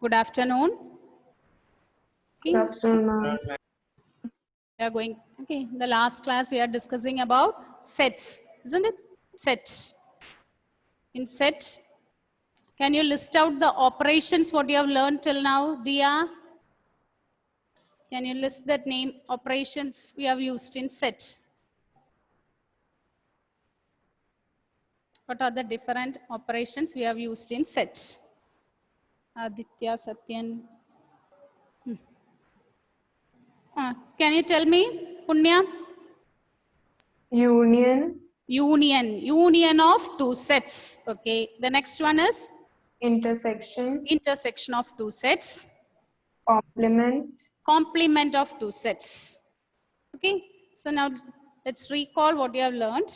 Good afternoon. Good Okay, afternoon, ma'am. we are going. Okay, the last class we are discussing about sets, isn't it? Set. In set, can you list out the operations what you have learned till now, Dia? Can you list that name operations we have used in set? What are the different operations we have used in set? Aditya, Satyan. Can you tell me, Punya? Union, Union of two sets. Okay. The next one is intersection, intersection of two sets. complement, Complement of two sets. Okay. So now let's recall what you have learned.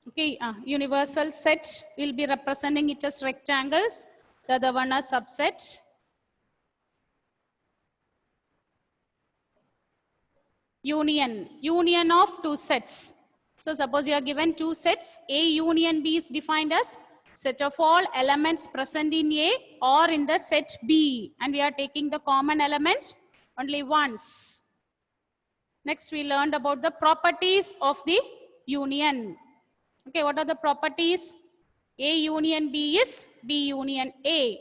Okay, universal set will be representing it as rectangles. The other one as subset. Union of two sets. So suppose you are given two sets, A union B is defined as set of all elements present in A or in the set B, and we are taking the common element only once. Next we learned about the properties of the union. Okay, what are the properties? A union B is B union A.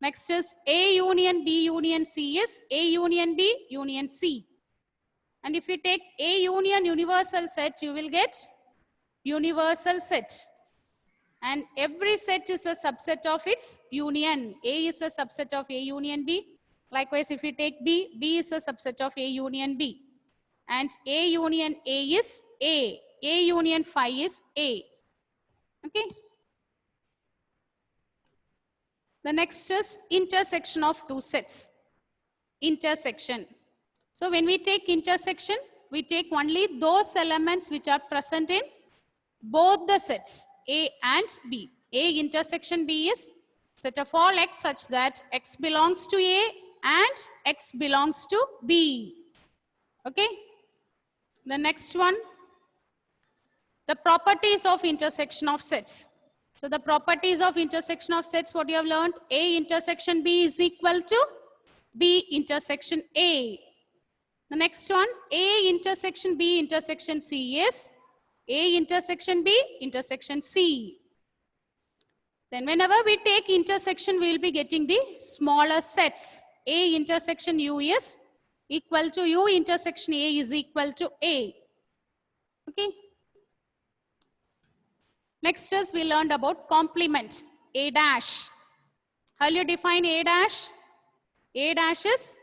Next is A union B union C is A union B union C. And if you take A union universal set, you will get universal set. And every set is a subset of its union. A is a subset of A union B. Likewise, if you take B, B is a subset of A union B. And A union A is A. A union phi is A. Okay. The next is intersection of two sets. Intersection. So when we take intersection, we take only those elements which are present in both the sets A and B. A intersection B is set of all x such that x belongs to A and x belongs to B. Okay. The next one, the properties of intersection of sets. So the properties of intersection of sets, what you have learned, A intersection B is equal to B intersection A. The next one, A intersection B intersection C is A intersection B intersection C. Then whenever we take intersection, we will be getting the smaller sets. A intersection U is equal to U intersection A is equal to A. Okay. Next is we learned about complement, A dash. How will you define A dash? A dash is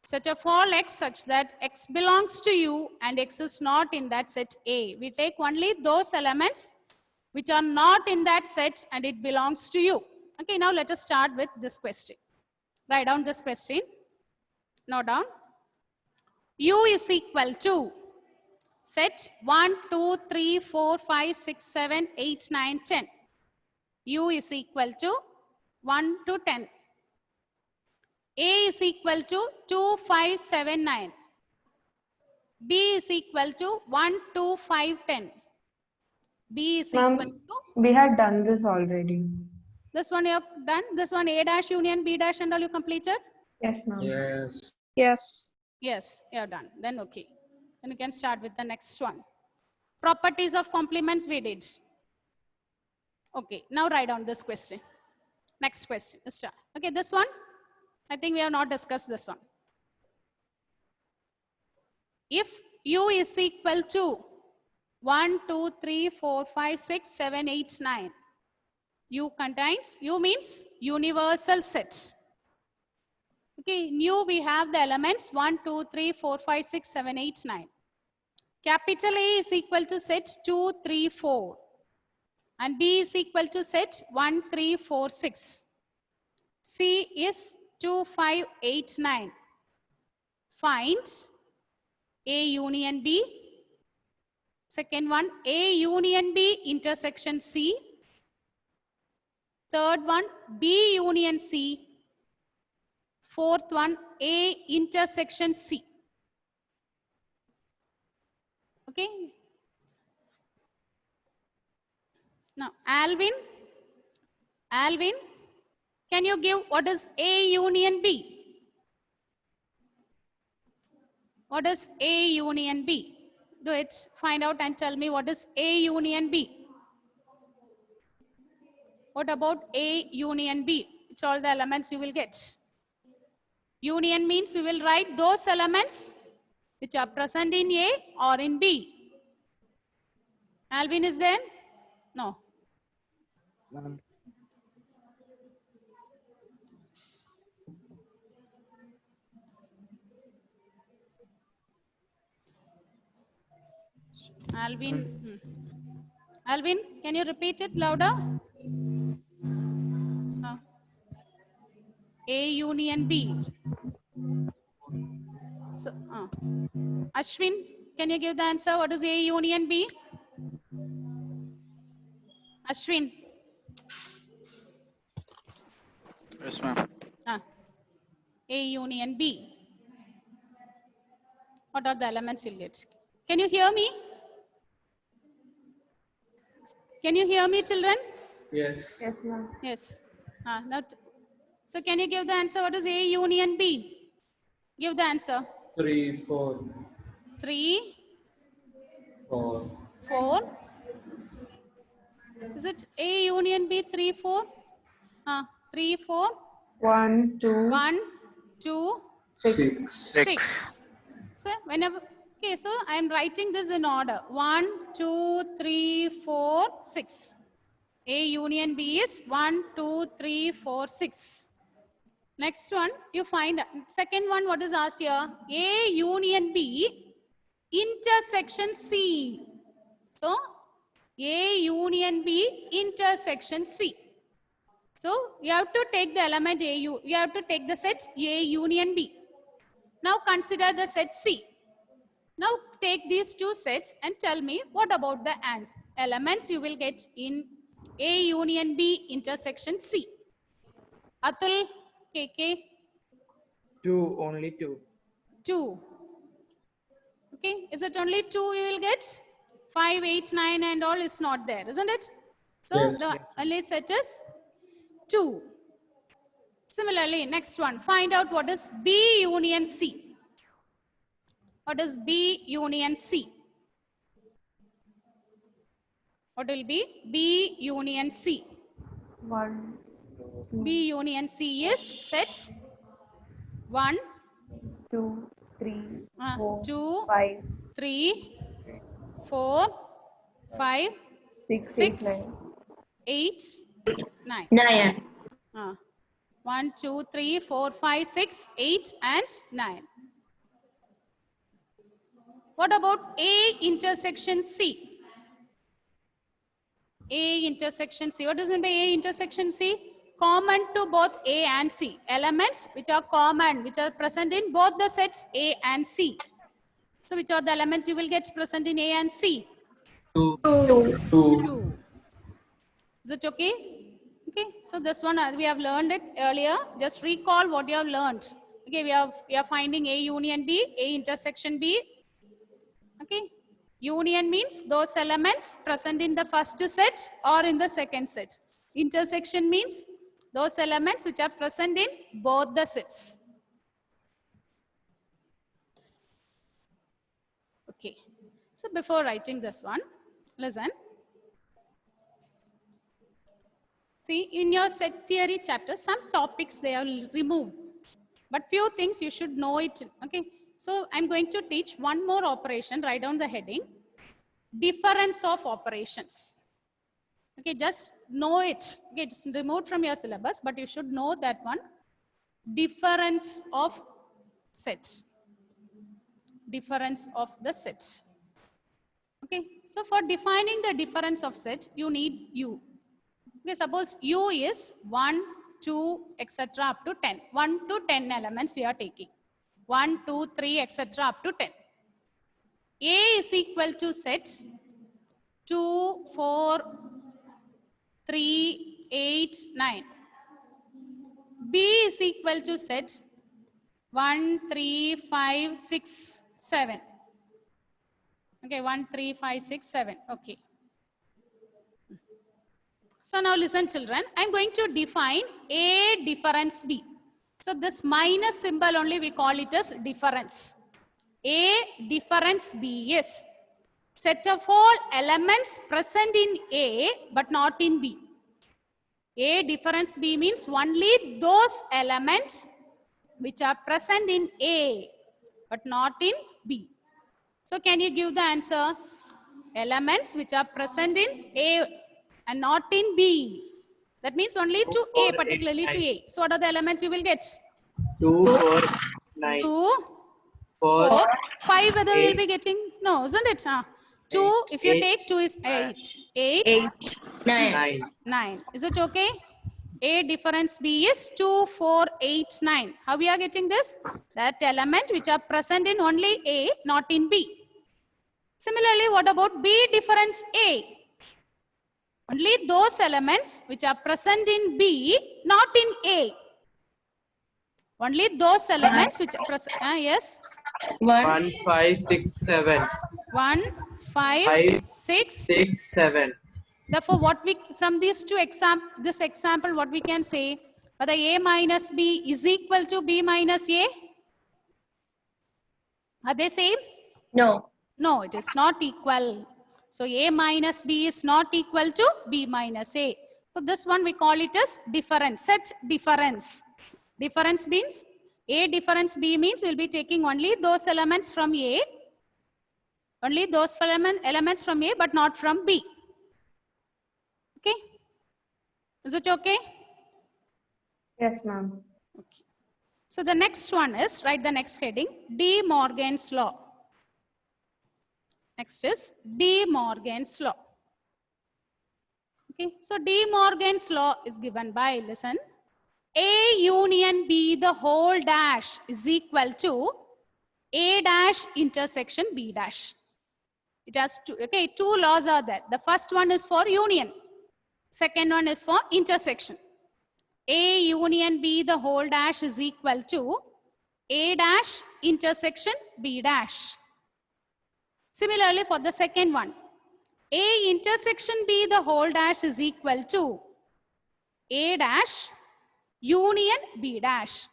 set of all x such that x belongs to U and x is not in that set A. We take only those elements which are not in that set and it belongs to U. Okay, now let us start with this question. Write down this question. Note down. U is equal to set 1, 2, 3, 4, 5, 6, 7, 8, 9, 10. U is equal to 1 to 10. A is equal to 2, 5, 7, 9. B is equal to 1, 2, 5, 10. B is equal ma'am. to, We had done this already. this one you have done, this one A dash union B dash and all you completed? Yes, ma'am. Yes. Yes. Yes, you have done. Then okay. Then you can start with the next one. Properties of complements we did. Okay, now write down this question. Next question. Let's start. Okay, this one, I think we have not discussed this one. If U is equal to 1, 2, 3, 4, 5, 6, 7, 8, 9. U contains, U means universal set. Okay, in U we have the elements 1, 2, 3, 4, 5, 6, 7, 8, 9. Capital A is equal to set 2, 3, 4. And B is equal to set 1, 3, 4, 6. C is 2, 5, 8, 9. Find A union B. Second one, A union B intersection C. Third one, B union C. Fourth one, A intersection C. Okay. Now, Alvin, can you give what is A union B? What is A union B? Do it. Find out and tell me what is A union B. What about A union B? It's all the elements you will get. Union means we will write those elements which are present in A or in B. Alvin is there? No. Ma'am. Alvin. Alvin, can you repeat it louder? A union B. So, Ashwin, can you give the answer? What is A union B? Ashwin. Yes, ma'am. A union B. What are the elements you'll get? Can you hear me? Can you hear me, children? Yes. Yes, ma'am. Yes. So can you give the answer? What is A union B? Give the answer. 3, 4, 3, 4. 4. Is it A union B 3, 4? 3, 4. 1, 2, 1, 2, 6. 6. So whenever, okay, so I am writing this in order. 1, 2, 3, 4, 6. A union B is 1, 2, 3, 4, 6. Next one, you find second one. What is asked here? A union B intersection C. So A union B intersection C. So you have to take the element A. You have to take the set A union B. Now consider the set C. Now take these two sets and tell me what about the elements you will get in A union B intersection C. Atul, KK. 2, only 2. 2. Okay, is it only 2 you will get? 5, 8, 9 and all is not there, isn't it? So Yes, the yes. only set is 2. Similarly, next one, find out what is B union C. What is B union C? What will be B union C? 1, 2, B union C is set 1, 2, 3, 4, 2, 5, 3, 4, 5, 6, 8, 6, 9. 8, 9. 9. 1, 2, 3, 4, 5, 6, 8 and 9. What about A intersection C? A intersection C. What does it mean by A intersection C? Common to both A and C. Elements which are common, which are present in both the sets A and C. So which are the elements you will get present in A and C? 2. 2. 2. Is it okay? Okay. So this one we have learned it earlier. Just recall what you have learned. Okay, we are finding A union B, A intersection B. Okay. Union means those elements present in the first set or in the second set. Intersection means those elements which are present in both the sets. Okay. So before writing this one, listen. See, in your set theory chapter, some topics they are removed, but few things you should know it. Okay. So I'm going to teach one more operation. Write down the heading. Difference of operations. Okay, just know it. Okay, it's removed from your syllabus, but you should know that one. Difference of sets. Difference of the sets. Okay, so for defining the difference of set, you need U. Okay, suppose U is 1, 2, etc. up to 10. 1 to 10 elements we are taking. 1, 2, 3, etc. up to 10. A is equal to set 2, 4, 3, 8, 9. B is equal to set 1, 3, 5, 6, 7. Okay, 1, 3, 5, 6, 7. Okay. So now listen children, I'm going to define A difference B. So this minus symbol only we call it as difference. A difference B is set of all elements present in A but not in B. A difference B means only those elements which are present in A but not in B. So can you give the answer? Elements which are present in A and not in B. That means only to A, 4, 8, particularly 9. to A. So what are the elements you will get? 2, 4, 9. 2, 4, 4, 5 whether we will 8, be getting? No, isn't it? 2, 8, if you 8, take 2 is 8. 8, 8, 9. 9. 9. Is it okay? A difference B is 2, 4, 8, 9. How we are getting this? That element which are present in only A, not in B. Similarly, what about B difference A? Only those elements which are present in B, not in A. Only those elements which are present. Yes. 1, 1, 5, 6, 7. 1, 5, 5, 6. 6, 7. Therefore, what we from these two this example, what we can say, whether A minus B is equal to B minus A? Are they same? no. No, it is not equal. So A minus B is not equal to B minus A. So this one we call it as difference, such difference. Difference means A difference B means we'll be taking only those elements from A, only those elements from A but not from B. Okay? Is it okay? Yes, ma'am. Okay. So the next one is, write the next heading, De Morgan's law. Next is De Morgan's law. Okay, so De Morgan's law is given by, listen, A union B the whole dash is equal to A dash intersection B dash. It has two, okay, two laws are there. The first one is for union. Second one is for intersection. A union B the whole dash is equal to A dash intersection B dash. Similarly, for the second one, A intersection B the whole dash is equal to A dash union B dash.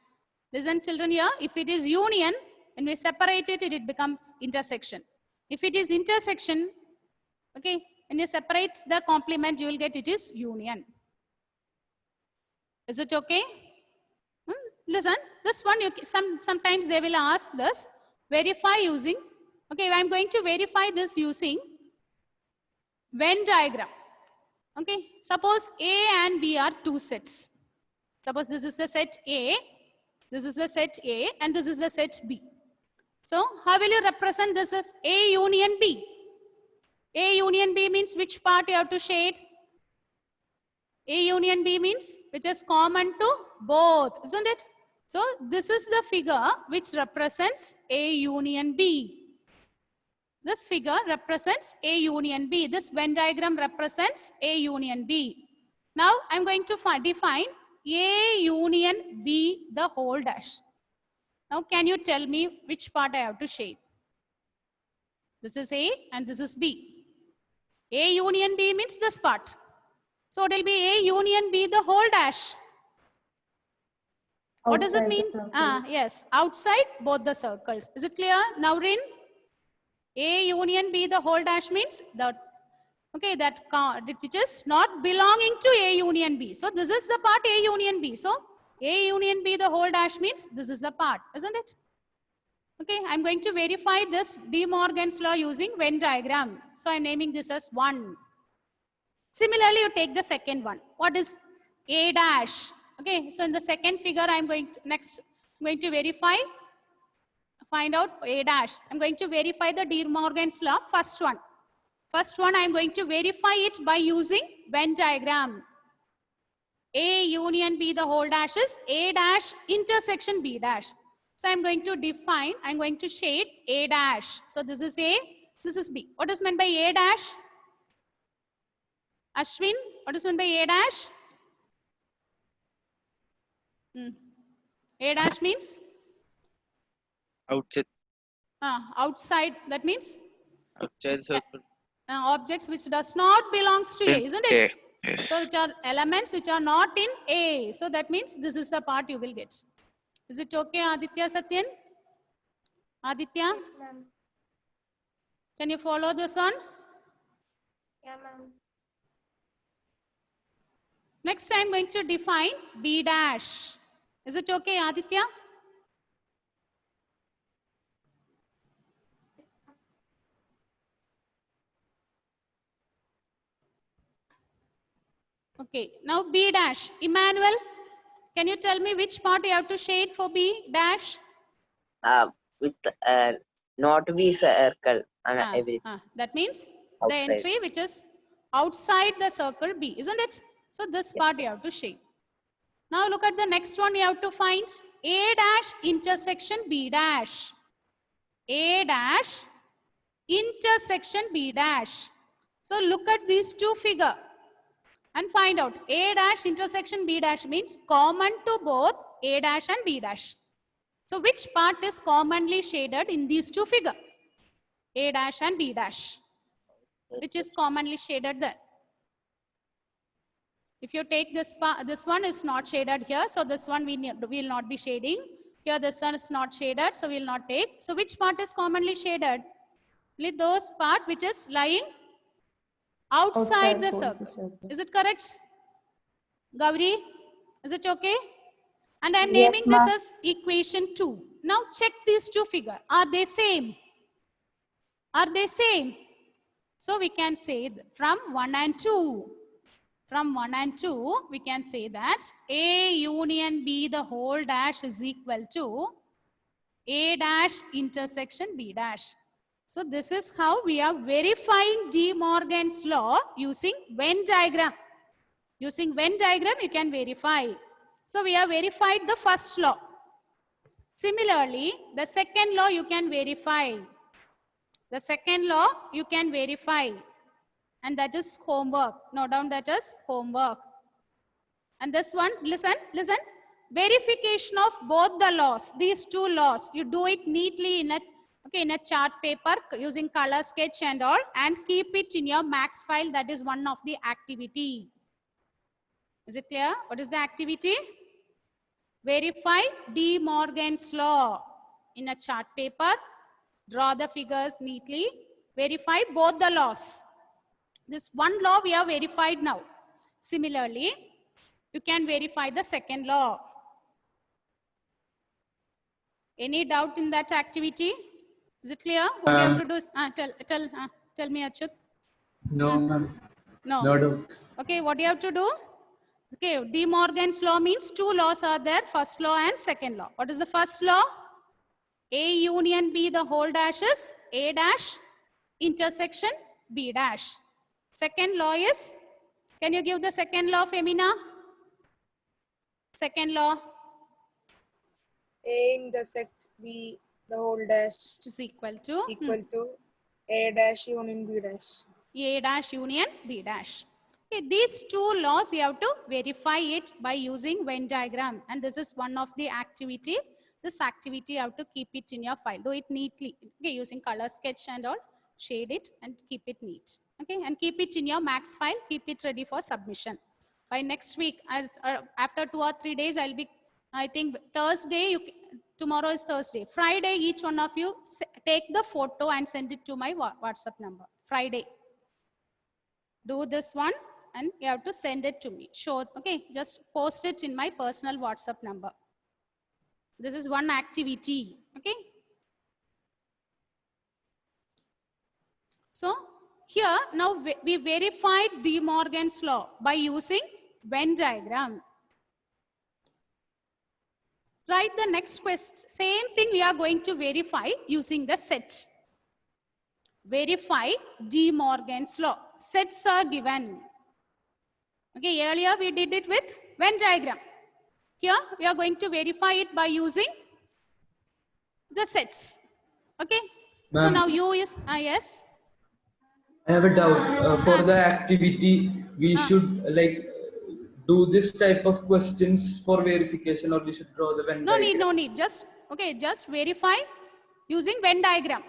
Listen children here, if it is union, when we separate it, it becomes intersection. If it is intersection, okay, when you separate the complement, you will get it is union. Is it okay? Listen, this one, sometimes they will ask this, verify using, okay, I'm going to verify this using Venn diagram. Okay, suppose A and B are two sets. Suppose this is the set A, this is the set A, and this is the set B. So, how will you represent this as A union B? A union B means which part you have to shade? A union B means which is common to both, isn't it? So, this is the figure which represents A union B. This figure represents A union B. This Venn diagram represents A union B. Now, I am going to define A union B the whole dash. Now, can you tell me which part I have to shade? This is A and this is B. A union B means this part. So, it will be A union B the whole dash. What does it Outside the mean? circles. Yes, outside both the circles. Is it clear? Now, Rin, A union B the whole dash means that, okay, that which is not belonging to A union B. So, this is the part A union B. So, A union B the whole dash means this is the part, isn't it? Okay, I'm going to verify this De Morgan's law using Venn diagram. So, I'm naming this as 1. Similarly, you take the second one. What is A dash? Okay, so in the second figure, I'm going to verify, find out A dash. I'm going to verify the De Morgan's law, first one. First one, I'm going to verify it by using Venn diagram. A union B the whole dash is A dash intersection B dash. So I'm going to define, I'm going to shade A dash. So this is A, this is B. What is meant by A dash? Ashwin, what is meant by A dash? A dash means? Outside. Outside, that means? Child circle. Objects which does not belongs to A, In isn't it? A. Yes. So which are elements which are not in A. So that means this is the part you will get. Is it okay, Aditya, Satyan? Aditya, Ma'am. can you follow this one? Yeah, ma'am. Next, I'm going to define B dash. Is it okay, Aditya? Okay, now B dash. Emmanuel, can you tell me which part you have to shade for B dash? With not be circle and everything That means the outside. entry which is outside the circle B, isn't it? So this Yeah. part you have to shade. Now look at the next one. You have to find A dash intersection B dash. A dash intersection B dash. So look at these two figure and find out A dash intersection B dash means common to both A dash and B dash. So which part is commonly shaded in these two figure? A dash and B dash. Which is commonly shaded there? If you take this part, this one is not shaded here. So this one we will not be shading. Here this one is not shaded. So we will not take. So which part is commonly shaded? Only those part which is lying outside the both circle. Is it correct? Gauri, is it okay? And I'm Yes, naming ma'am. this as equation 2. Now check these two figures. Are they same? Are they same? So we can say from 1 and 2. From 1 and 2, we can say that A union B the whole dash is equal to A dash intersection B dash. So this is how we are verifying De Morgan's law using Venn diagram. Using Venn diagram, you can verify. So we have verified the first law. Similarly, the second law you can verify. The second law you can verify. And that is homework. Note down that as homework. And this one, listen. Verification of both the laws, these two laws, you do it neatly in a chart paper using color sketch and all, and keep it in your max file. That is one of the activity. Is it clear? What is the activity? Verify De Morgan's law in a chart paper. Draw the figures neatly. Verify both the laws. This one law we have verified now. Similarly, you can verify the second law. Any doubt in that activity? Is it clear? What you have to do is, tell me, Achyut. No, ma'am. No. No doubt. Okay, what do you have to do? Okay, De Morgan's law means two laws are there, first law and second law. What is the first law? A union B the whole dash is A dash intersection B dash. Second law is, can you give the second law, Femina? Second law A intersect B the whole dash is equal to to A dash union B dash. A dash union B dash. Okay, these two laws you have to verify it by using Venn diagram, and this is one of the activity. This activity you have to keep it in your file. Do it neatly. Okay, using color sketch and all. Shade it and keep it neat. Okay, and keep it in your max file. Keep it ready for submission. By next week, as after 2 or 3 days, I'll be. I think Thursday. Tomorrow is Thursday. Friday, each one of you take the photo and send it to my WhatsApp number. Friday. Do this one and you have to send it to me. Show, okay, just post it in my personal WhatsApp number. This is one activity, okay? So here now we verified De Morgan's law by using Venn diagram. Write the next question. Same thing we are going to verify using the set. Verify De Morgan's law. Sets are given. Okay, earlier we did it with Venn diagram. Here we are going to verify it by using the sets. Okay. So now you is yes. I have a doubt. For the activity, we should do this type of questions for verification, or we should draw the Venn No diagram? need, no need. Just verify using Venn diagram.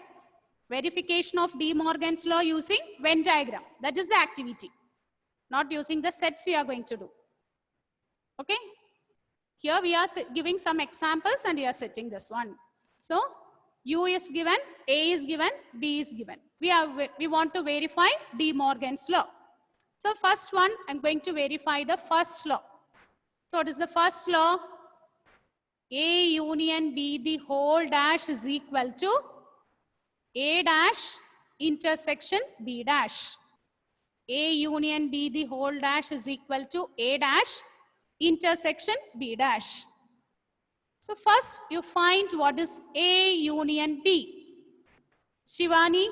Verification of De Morgan's law using Venn diagram. That is the activity. Not using the sets you are going to do. Okay. Here we are giving some examples and we are setting this one. So U is given, A is given, B is given. We want to verify De Morgan's law. So first one, I'm going to verify the first law. So what is the first law? A union B the whole dash is equal to A dash intersection B dash. A union B the whole dash is equal to A dash intersection B dash. So first you find what is A union B. Shivani,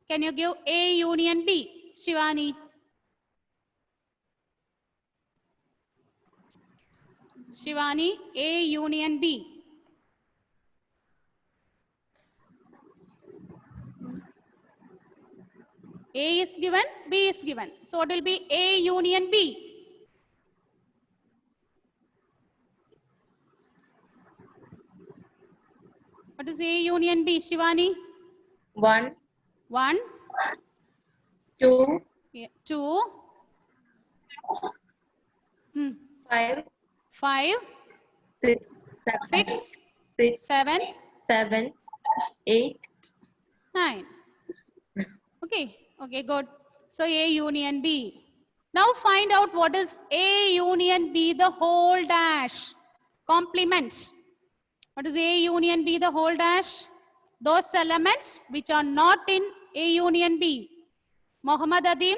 can you give A union B? Shivani. Shivani, A union B. A is given, B is given. So it will be A union B. What is A union B, Shivani? 1, 1, 2, 2, 5, 5, 6, 6, 6, 7, 7, 8, 9. Okay, okay, good. So A union B. Now find out what is A union B the whole dash. Complement. What is A union B the whole dash? Those elements which are not in A union B. Muhammad Adim.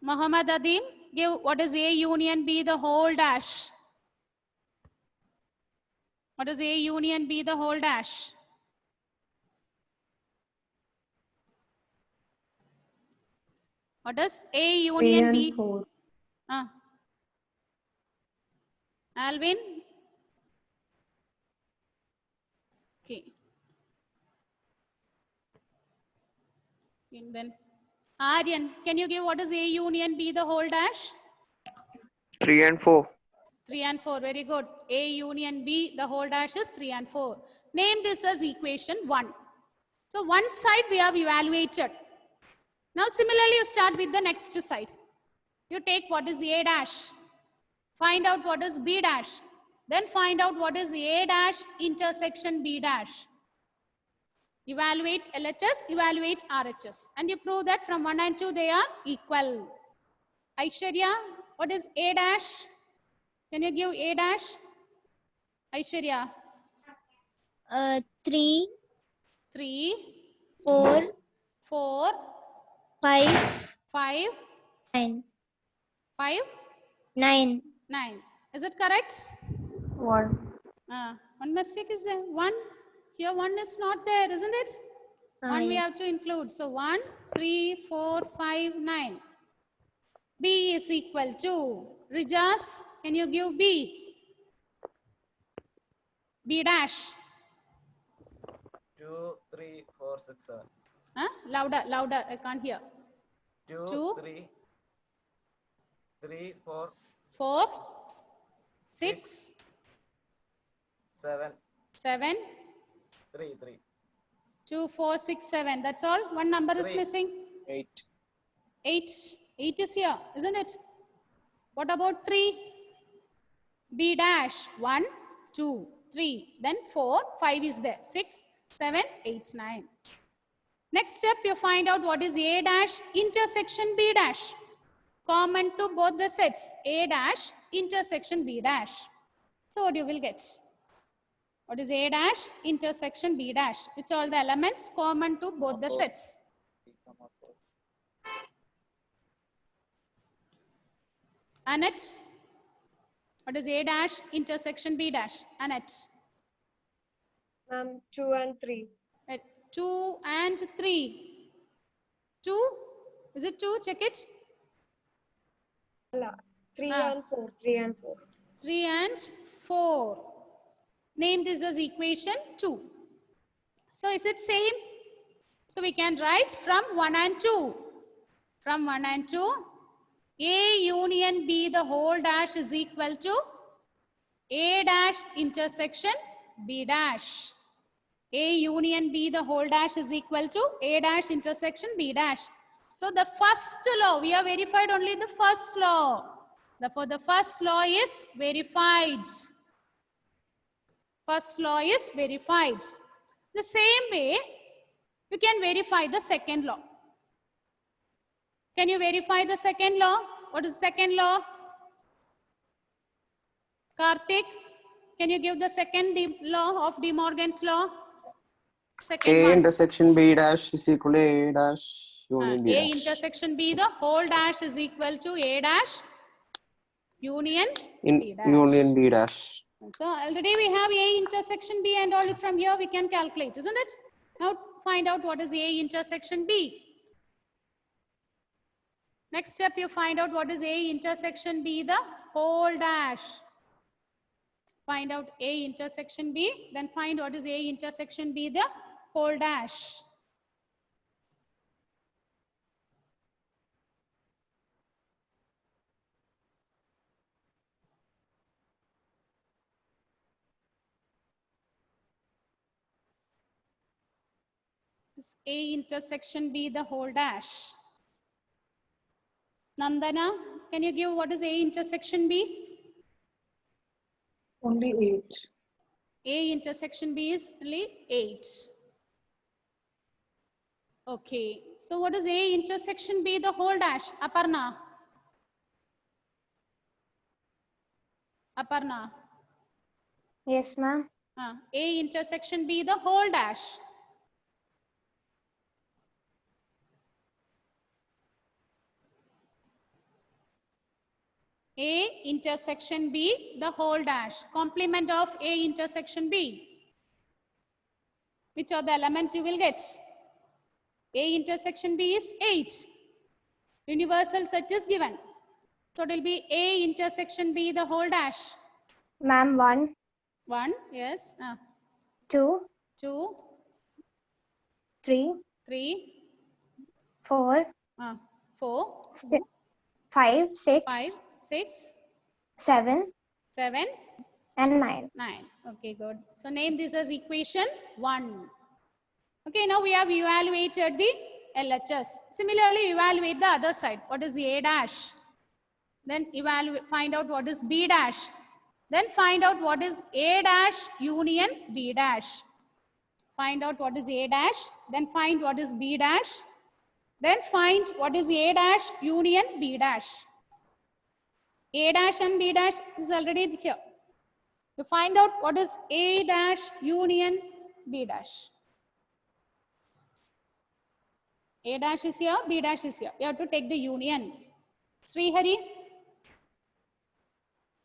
Muhammad Adim, give what is A union B the whole dash. What is A union B the whole dash? What is A union B? 4. Alvin? Okay. And then Aryan, can you give what is A union B the whole dash? 3 and 4. 3 and 4, very good. A union B, the whole dash is 3 and 4. Name this as equation 1. So one side we have evaluated. Now similarly you start with the next side. You take what is A dash. Find out what is B dash. Then find out what is A dash intersection B dash. Evaluate LHS, evaluate RHS. And you prove that from 1 and 2 they are equal. Aishwarya, what is A dash? Can you give A dash? Aishwarya. 3, 3, 4, 4, 5, 5, 9. 5, 9. 9. Is it correct? 1. One mistake is there. 1. Here 1 is not there, isn't it? 1 we yes. have to include. So 1, 3, 4, 5, 9. B is equal to. Rijas, can you give B? B dash. 2, 3, 4, 6, 7. Louder, louder. I can't hear. 2, 3, 4, 4, 6, 7, 7, 3, 3. 2, 4, 6, 7. That's all. One number is 3. missing. 8. 8. 8 is here, isn't it? What about 3? B dash. 1, 2, 3. Then 4, 5 is there. 6, 7, 8, 9. Next step, you find out what is A dash intersection B dash. Common to both the sets. A dash intersection B dash. So what you will get? What is A dash intersection B dash? Which are the elements common to both the sets? Annette, what is A dash intersection B dash? Annette. 2 and 3. 2 and 3. 2? Is it 2? Check it. 3 and 4. 3 and 4. 3 and 4. Name this as equation 2. So is it same? So we can write from 1 and 2. From 1 and 2, A union B the whole dash is equal to A dash intersection B dash. A union B the whole dash is equal to A dash intersection B dash. So the first law, we have verified only the first law. Therefore, the first law is verified. First law is verified. The same way, you can verify the second law. Can you verify the second law? What is the second law? Karthik, can you give the second law of De Morgan's law? Second A one. intersection B dash is equal to A dash union B A dash. intersection B, the whole dash is equal to A dash union In B dash. union B dash. So already we have A intersection B, and all from here we can calculate, isn't it? Now find out what is A intersection B. Next step, you find out what is A intersection B, the whole dash. Find out A intersection B, then find what is A intersection B, the whole dash. Is A intersection B the whole dash? Nandana, can you give what is A intersection B? Only 8. A intersection B is only 8. Okay. So what is A intersection B the whole dash? Aparna. Aparna. Yes, ma'am. A intersection B the whole dash. A intersection B the whole dash. Complement of A intersection B. Which are the elements you will get? A intersection B is 8. Universal set is given. So it will be A intersection B the whole dash. Ma'am, 1, 1, yes. 2, 2, 3, 3, 4, 4, 5, 6, 5, 6, 7, 7, and 9. 9. Okay, good. So name this as equation 1. Okay, now we have evaluated the LHS. Similarly, evaluate the other side. What is A dash? Then find out what is B dash. Then find out what is A dash union B dash. Find out what is A dash. Then find what is B dash. Then find what is A dash union B dash. A dash and B dash is already here. You find out what is A dash union B dash. A dash is here, B dash is here. You have to take the union. Srihari,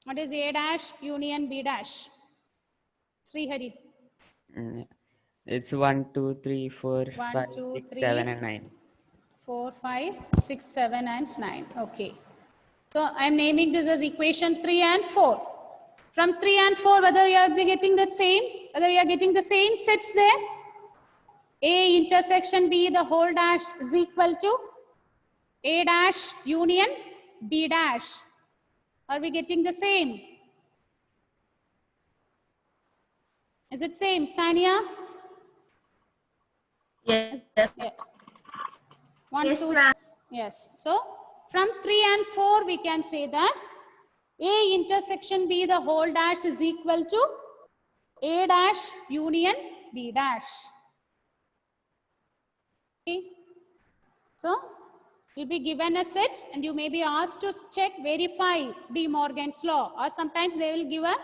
what is A dash union B dash? Srihari. It's 1, 2, 3, 4, 1, 5, 2, 6, 3, 7, and 9. 4, 5, 6, 7, and 9. Okay. So I am naming this as equation 3 and 4. From 3 and 4, whether you are getting the same, whether you are getting the same sets there. A intersection B the whole dash is equal to A dash union B dash. Are we getting the same? Is it same, Sania? Yes. Yes. 1, Yes, 2, ma'am. yes. So from 3 and 4, we can say that A intersection B the whole dash is equal to A dash union B dash. Okay. So you'll be given a set and you may be asked to check, verify De Morgan's law, or sometimes they will give a,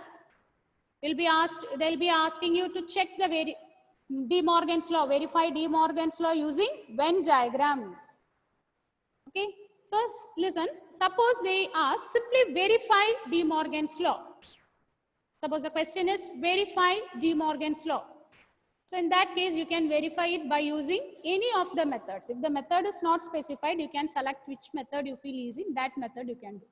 they'll be asking you to check the De Morgan's law, verify De Morgan's law using Venn diagram. Okay. So listen, suppose they ask simply verify De Morgan's law. Suppose the question is verify De Morgan's law. So in that case, you can verify it by using any of the methods. If the method is not specified, you can select which method you feel easy. That method you can do.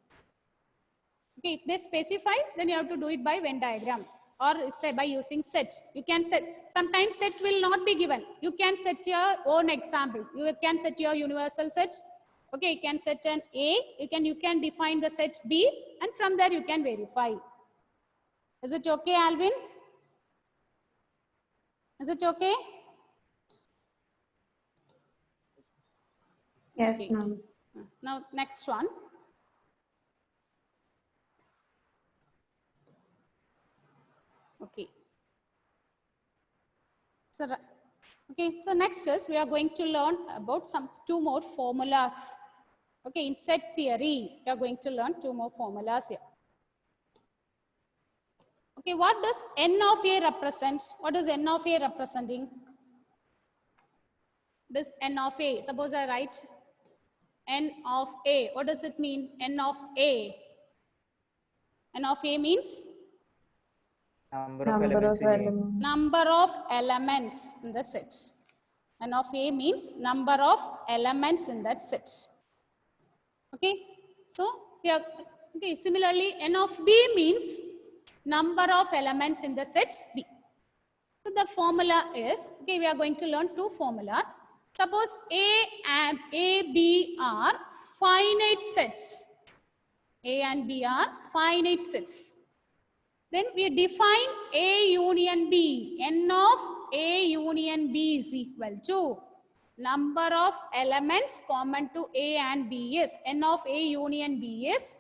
Okay, if they specify, then you have to do it by Venn diagram or say by using sets. You can set, sometimes set will not be given. You can set your own example. You can set your universal set. Okay, you can set an A, you can define the set B, and from there you can verify. Is it okay, Alvin? Is it okay? Yes, Okay. ma'am. Now, next one. Okay. So, okay. So next is we are going to learn about two more formulas. Okay. In set theory, we are going to learn two more formulas here. Okay. What does N of A represent? What is N of A representing? This N of A. Suppose I write N of A. What does it mean? N of A. N of A means Number of elements. number of elements in the set. N of A means number of elements in that set. Okay. So we are okay. Similarly, N of B means number of elements in the set B. So the formula is, okay, we are going to learn two formulas. Suppose A and B are finite sets. A and B are finite sets. Then we define A union B. N of A union B is equal to number of elements common to A and B is N of A union B is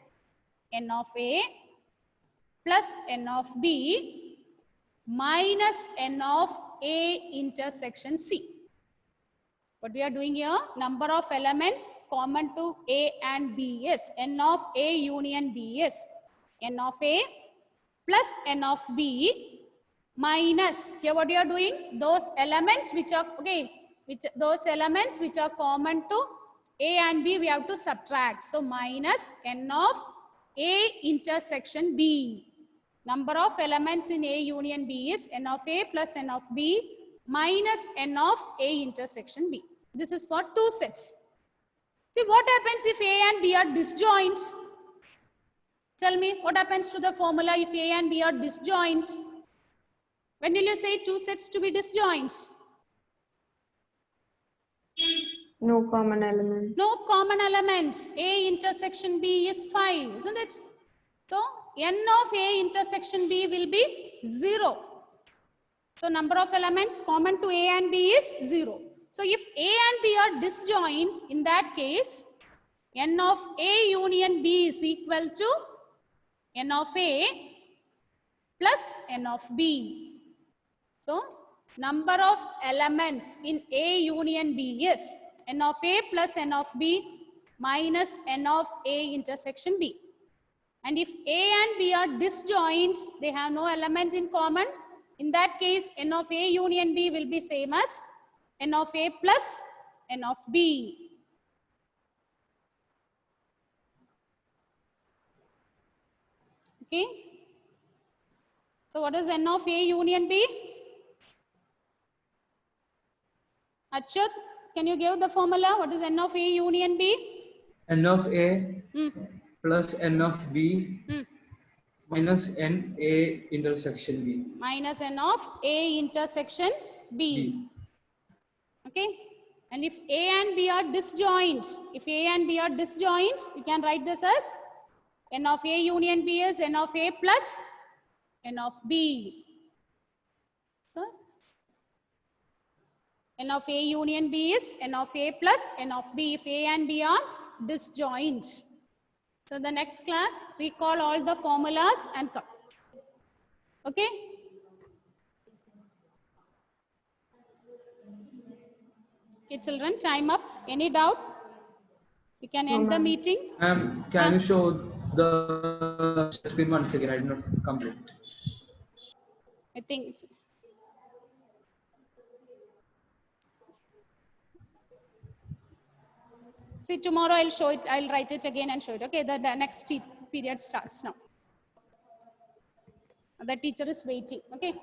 N of A plus N of B minus N of A intersection C. What we are doing here, number of elements common to A and B is N of A union B is N of A plus N of B minus, here what you are doing, those elements which are, okay, those elements which are common to A and B we have to subtract. So minus N of A intersection B. Number of elements in A union B is N of A plus N of B minus N of A intersection B. This is for two sets. See what happens if A and B are disjoint? Tell me what happens to the formula if A and B are disjoint? When will you say two sets to be disjoint? No common elements. No common element. A intersection B is 5, isn't it? So N of A intersection B will be 0. So number of elements common to A and B is 0. So if A and B are disjoint, in that case, N of A union B is equal to N of A plus N of B. So number of elements in A union B is N of A plus N of B minus N of A intersection B. And if A and B are disjoint, they have no element in common. In that case, N of A union B will be same as N of A plus N of B. Okay. So what is N of A union B? Achyut, can you give the formula? What is N of A union B? N of A plus N of B minus N A intersection B. Minus N of A intersection B. Okay. And if A and B are disjoint, we can write this as N of A union B is N of A plus N of B. So, N of A union B is N of A plus N of B if A and B are disjoint. So, the next class, recall all the formulas and come. Okay. Okay, children, time up. Any doubt? We can end the meeting. Can you show the screen once again? I did not complete. I think it's... See, tomorrow I'll show it. I'll write it again and show it. Okay, the next period starts now. The teacher is waiting. Okay.